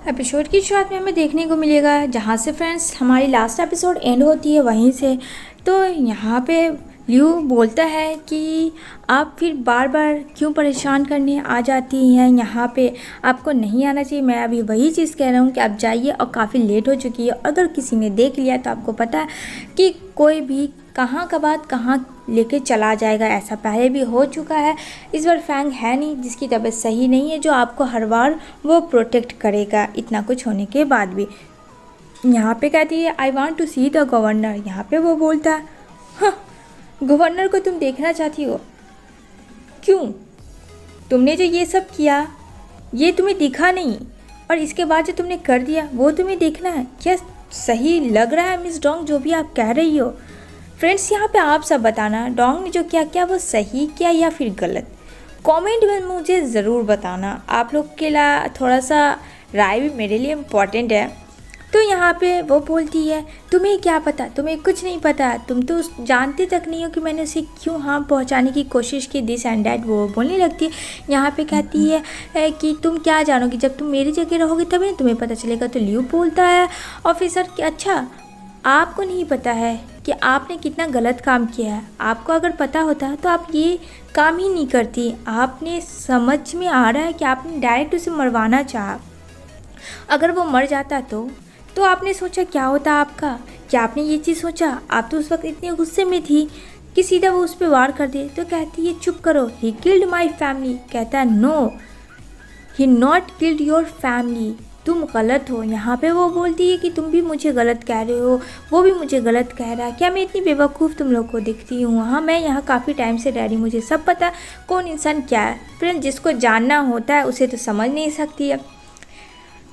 Episode की शुरुआत में हमें देखने को मिलेगा जहाँ से फ्रेंड्स हमारी लास्ट एपिसोड एंड होती है वहीं से। तो यहाँ पे लियू बोलता है कि आप फिर बार बार क्यों परेशान करने आ जाती हैं, यहाँ पे आपको नहीं आना चाहिए। मैं अभी वही चीज़ कह रहा हूँ कि आप जाइए, और काफ़ी लेट हो चुकी है। अगर किसी ने देख लिया तो आपको पता है कि कोई भी कहाँ का बात कहाँ लेके चला जाएगा। ऐसा पहले भी हो चुका है। इस बार फैंग है नहीं जिसकी तबीयत सही नहीं है, जो आपको हर बार वो प्रोटेक्ट करेगा इतना कुछ होने के बाद भी। यहाँ पे कहती है I want to see the governor. यहाँ पे वो बोलता है हाँ, गवर्नर को तुम देखना चाहती हो? क्यों? तुमने जो ये सब किया ये तुम्हें दिखा नहीं, और इसके बाद जो तुमने कर दिया वो तुम्हें देखना है। क्या सही लग रहा है मिस डोंग जो भी आप कह रही हो? फ्रेंड्स यहाँ पे आप सब बताना, डोंग ने जो किया क्या वो सही किया या फिर गलत? कमेंट में मुझे ज़रूर बताना। आप लोग के लिए थोड़ा सा राय भी मेरे लिए इम्पॉर्टेंट है। तो यहाँ पे वो बोलती है तुम्हें क्या पता, तुम्हें कुछ नहीं पता, तुम तो जानते तक नहीं हो कि मैंने उसे क्यों हार्म पहुँचाने की कोशिश की, दिस एंड डैट। वो बोलने लगती है। यहाँ पे कहती है कि तुम क्या जानोगी, जब तुम मेरी जगह रहोगे तभी तुम्हें पता चलेगा। तो लियू बोलता है ऑफिसर कि अच्छा आपको नहीं पता है कि आपने कितना गलत काम किया है। आपको अगर पता होता तो आप ये काम ही नहीं करती। आपने समझ में आ रहा है कि आपने डायरेक्ट उसे मरवाना चाहा। अगर वो मर जाता तो आपने सोचा क्या होता आपका? क्या आपने ये चीज़ सोचा? आप तो उस वक्त इतने गुस्से में थी कि सीधा वो उस पर वार कर दे। तो कहती है चुप करो, ही किल्ड माई फैमिली। कहता है no, he not killed your family, तुम गलत हो। यहाँ पे वो बोलती है कि तुम भी मुझे गलत कह रहे हो, वो भी मुझे गलत कह रहा है। क्या मैं इतनी बेवकूफ़ तुम लोग को दिखती हूँ? हाँ, मैं यहाँ काफ़ी टाइम से रह रही, मुझे सब पता कौन इंसान क्या है। फ्रेंड, जिसको जानना होता है उसे तो समझ नहीं सकती है,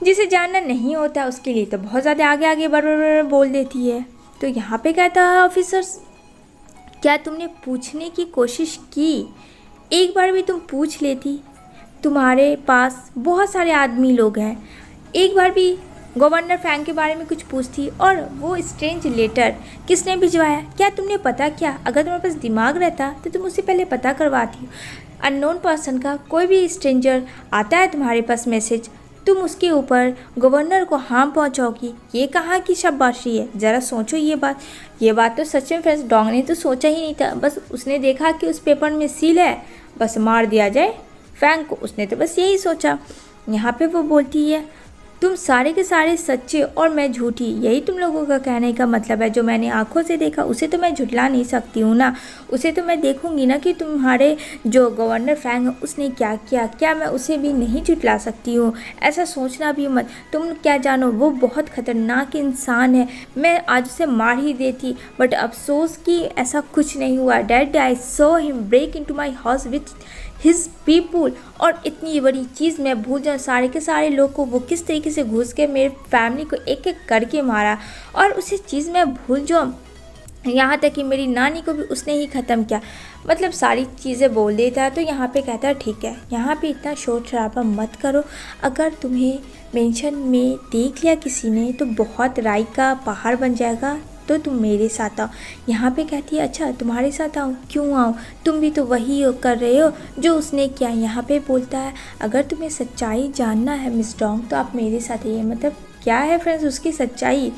जिसे जानना नहीं होता है उसके लिए तो बहुत ज़्यादा आगे आगे बढ़ बोल देती है। तो यहाँ पे कहता है ऑफिसर्स क्या तुमने पूछने की कोशिश की? एक बार भी तुम पूछ लेती। तुम्हारे पास बहुत सारे आदमी लोग हैं, एक बार भी गवर्नर फैंग के बारे में कुछ पूछती। और वो स्ट्रेंज लेटर किसने भिजवाया क्या तुमने पता किया? अगर तुम्हारे पास दिमाग रहता तो तुम उससे पहले पता करवाती। अननोन पर्सन का कोई भी स्ट्रेंजर आता है तुम्हारे पास मैसेज, तुम उसके ऊपर गवर्नर को हार्म पहुंचाओगी। ये कहाँ की शाबाशी है? ज़रा सोचो ये बात तो सच में फ्रेंड्स डोंग ने तो सोचा ही नहीं था। बस उसने देखा कि उस पेपर में सील है, बस मार दिया जाए फैंग को, उसने तो बस यही सोचा। यहाँ पे वो बोलती है तुम सारे के सारे सच्चे और मैं झूठी, यही तुम लोगों का कहने का मतलब है? जो मैंने आंखों से देखा उसे तो मैं झुठला नहीं सकती हूँ ना, उसे तो मैं देखूंगी ना कि तुम्हारे जो गवर्नर फैंग है उसने क्या किया, क्या मैं उसे भी नहीं झुठला सकती हूँ? ऐसा सोचना भी मत। तुम क्या जानो वो बहुत ख़तरनाक इंसान है, मैं आज उसे मार ही देती, बट अफसोस कि ऐसा कुछ नहीं हुआ। Dad I saw him break into my house with his people. और इतनी बड़ी चीज़ मैं भूल जाऊँ, सारे के सारे लोग को वो किस तरीके से घुस के मेरे फैमिली को एक एक करके मारा, और उसी चीज़ मैं भूल जाऊँ, यहाँ तक कि मेरी नानी को भी उसने ही ख़त्म किया। मतलब सारी चीज़ें बोल देता है। तो यहाँ पे कहता है ठीक है, यहाँ पे इतना शोर शराबा मत करो। अगर तुम्हें मेंशन में देख लिया किसी ने तो बहुत राई का पहाड़ बन जाएगा, तो तुम मेरे साथ आओ। यहाँ पे कहती है अच्छा तुम्हारे साथ आऊँ? क्यों आऊँ? तुम भी तो वही कर रहे हो जो उसने किया। यहाँ पे बोलता है अगर तुम्हें सच्चाई जानना है मिस डोंग तो आप मेरे साथ आइए। मतलब क्या है फ्रेंड्स उसकी सच्चाई?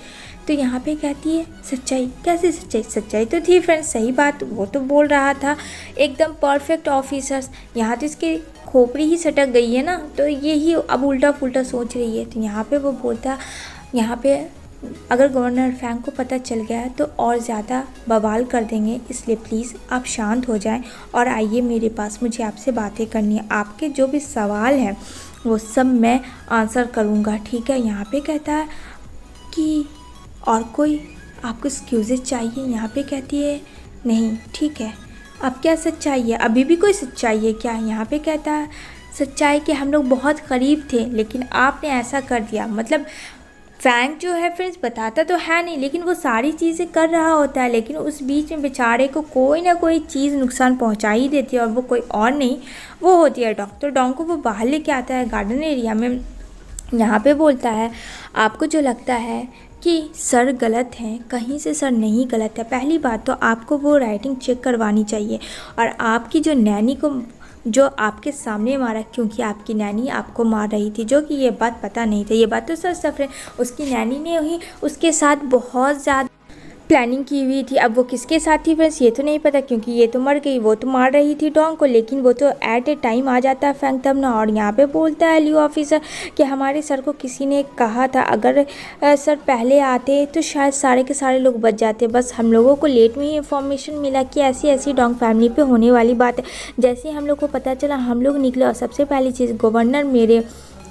तो यहाँ पे कहती है सच्चाई? कैसी सच्चाई? सच्चाई तो थी फ्रेंड्स, सही बात वो तो बोल रहा था, एकदम परफेक्ट ऑफिसर्स। यहाँ तो इसकी खोपड़ी ही सटक गई है ना, तो यही अब उल्टा फुल्टा सोच रही है। तो यहाँ पे वो बोलता यहाँ पे अगर गवर्नर फैंग को पता चल गया है तो और ज़्यादा बवाल कर देंगे, इसलिए प्लीज़ आप शांत हो जाएं और आइए मेरे पास, मुझे आपसे बातें करनी है। आपके जो भी सवाल हैं वो सब मैं आंसर करूँगा, ठीक है? यहाँ पे कहता है कि और कोई आपको एक्सक्यूज़ेज चाहिए? यहाँ पे कहती है नहीं, ठीक है। अब क्या सच्चाई है? अभी भी कोई सच्चाई है क्या? यहाँ पे कहता है सच्चाई कि हम लोग बहुत करीब थे लेकिन आपने ऐसा कर दिया। मतलब फैंग जो है फ्रेंड्स बताता तो है नहीं, लेकिन वो सारी चीज़ें कर रहा होता है, लेकिन उस बीच में बेचारे को कोई ना कोई चीज़ नुकसान पहुंचा ही देती है, और वो कोई और नहीं, वो होती है डॉक्टर डोंग को। वो बाहर लेके आता है गार्डन एरिया में। यहाँ पे बोलता है आपको जो लगता है कि सर गलत हैं, कहीं से सर नहीं गलत है। पहली बात तो आपको वो राइटिंग चेक करवानी चाहिए, और आपकी जो नैनी को जो आपके सामने मारा क्योंकि आपकी नैनी आपको मार रही थी, जो कि ये बात पता नहीं थी। ये बात तो सच था फ्रेंड, उसकी नैनी ने ही उसके साथ बहुत ज़्यादा प्लानिंग की हुई थी। अब वो किसके साथ थी फ्रेंड्स ये तो नहीं पता, क्योंकि ये तो मर गई, वो तो मार रही थी डोंग को, लेकिन वो तो एट ए टाइम आ जाता है फैंग तब ना। और यहाँ पे बोलता है लियो ऑफिसर कि हमारे सर को किसी ने कहा था अगर सर पहले आते तो शायद सारे के सारे लोग बच जाते, बस हम लोगों को लेट में ही इन्फॉर्मेशन मिला कि ऐसी ऐसी डोंग फैमिली पे होने वाली बात है। जैसे ही हम लोग को पता चला हम लोग निकले, और सबसे पहली चीज़ गवर्नर मेरे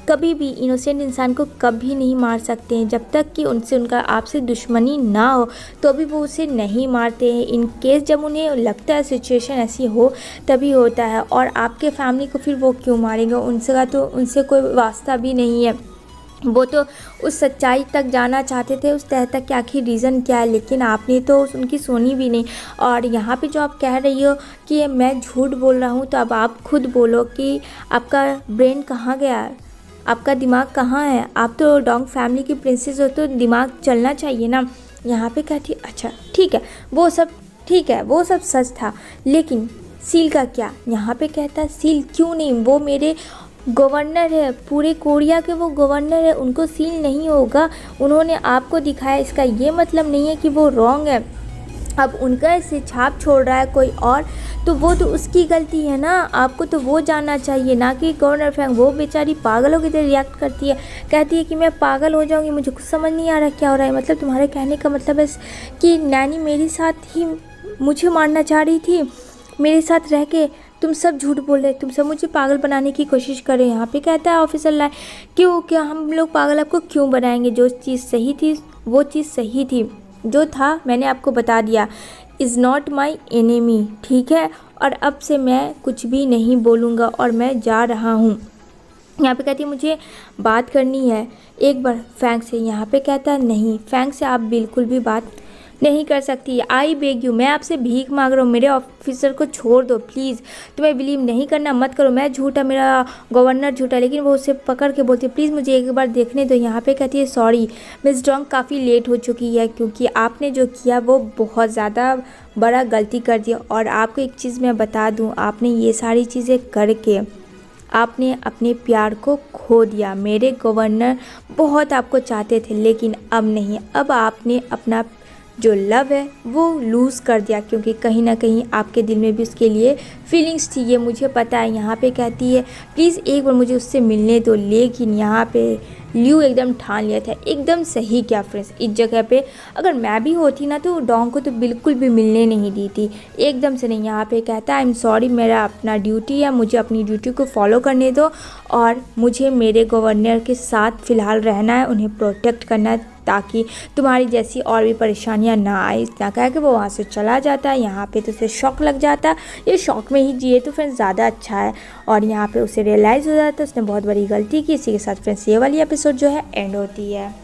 कभी भी इनोसेंट इंसान को कभी नहीं मार सकते हैं, जब तक कि उनसे उनका आपसे दुश्मनी ना हो तो भी वो उसे नहीं मारते हैं। इन केस जब उन्हें लगता है सिचुएशन ऐसी हो तभी होता है, और आपके फैमिली को फिर वो क्यों मारेंगे, उनसे कोई वास्ता भी नहीं है। वो तो उस सच्चाई तक जाना चाहते थे, उस तह तक कि आखिर रीज़न क्या है, लेकिन आपने तो उनकी सुनी भी नहीं। और यहाँ पे जो आप कह रही हो कि मैं झूठ बोल रहा हूँ, तो अब आप खुद बोलो कि आपका ब्रेन कहाँ गया, आपका दिमाग कहाँ है। आप तो डोंग फैमिली की प्रिंसेस हो तो दिमाग चलना चाहिए ना। यहाँ पे कहती अच्छा ठीक है, वो सब ठीक है, वो सब सच था, लेकिन सील का क्या। यहाँ पे कहता है सील क्यों नहीं, वो मेरे गवर्नर है, पूरे कोरिया के वो गवर्नर है, उनको सील नहीं होगा। उन्होंने आपको दिखाया, इसका ये मतलब नहीं है कि वो रॉन्ग है। अब उनका ऐसे छाप छोड़ रहा है कोई और, तो वो तो उसकी गलती है ना, आपको तो वो जानना चाहिए ना कि गवर्नर फैंग। वो बेचारी पागलों की तरह रिएक्ट करती है, कहती है कि मैं पागल हो जाऊंगी, मुझे कुछ समझ नहीं आ रहा क्या हो रहा है। मतलब तुम्हारे कहने का मतलब है कि नैनी मेरे साथ ही मुझे मारना चाह रही थी, मेरे साथ रह के तुम सब झूठ बोल रहे, तुम सब मुझे पागल बनाने की कोशिश कर रहे हैं। यहाँ पे कहता है ऑफिसर लाए क्यों, क्या हम लोग पागल आपको क्यों बनाएंगे, जो चीज़ सही थी वो चीज़ सही थी, जो था मैंने आपको बता दिया। इज़ नॉट माई एनिमी, ठीक है। और अब से मैं कुछ भी नहीं बोलूँगा और मैं जा रहा हूँ। यहाँ पे कहती है मुझे बात करनी है एक बार फैंग से। यहाँ पे कहता है नहीं, फैंग से आप बिल्कुल भी बात नहीं कर सकती। आई बेग यू, मैं आपसे भीख मांग रहा हूँ, मेरे ऑफिसर को छोड़ दो प्लीज़। तुम्हें बिलीव नहीं करना मत करो, मैं झूठा, मेरा गवर्नर झूठा। लेकिन वो उसे पकड़ के बोलती है प्लीज़ मुझे एक बार देखने दो। यहाँ पे कहती है सॉरी मिस डोंग, काफ़ी लेट हो चुकी है, क्योंकि आपने जो किया वो बहुत ज़्यादा बड़ा गलती कर दिया। और आपको एक चीज़ मैं बता दूँ, आपने ये सारी चीज़ें करके आपने अपने प्यार को खो दिया। मेरे गवर्नर बहुत आपको चाहते थे, लेकिन अब नहीं, अब आपने अपना जो लव है वो लूज़ कर दिया, क्योंकि कहीं ना कहीं आपके दिल में भी उसके लिए फीलिंग्स थी, ये मुझे पता है। यहाँ पे कहती है प्लीज़ एक बार मुझे उससे मिलने दो। लेकिन यहाँ पे लियू एकदम ठान लिया था, एकदम सही क्या फ्रेंड्स, इस जगह पे अगर मैं भी होती ना तो डोंग को तो बिल्कुल भी मिलने नहीं दी थी, एकदम से नहीं। यहाँ पे कहता है आई एम सॉरी, मेरा अपना ड्यूटी है, मुझे अपनी ड्यूटी को फॉलो करने दो, और मुझे मेरे गवर्नर के साथ फ़िलहाल रहना है, उन्हें प्रोटेक्ट करना है, ताकि तुम्हारी जैसी और भी परेशानियां ना आए। इतना कह के वो वहाँ से चला जाता है। यहाँ पे तो उसे शॉक लग जाता है, ये शॉक में ही जिए तो फ्रेंड्स ज़्यादा अच्छा है। और यहाँ पे उसे रियलाइज़ हो जाता है उसने बहुत बड़ी गलती की। इसी के साथ फ्रेंड्स ये वाली एपिसोड जो है एंड होती है।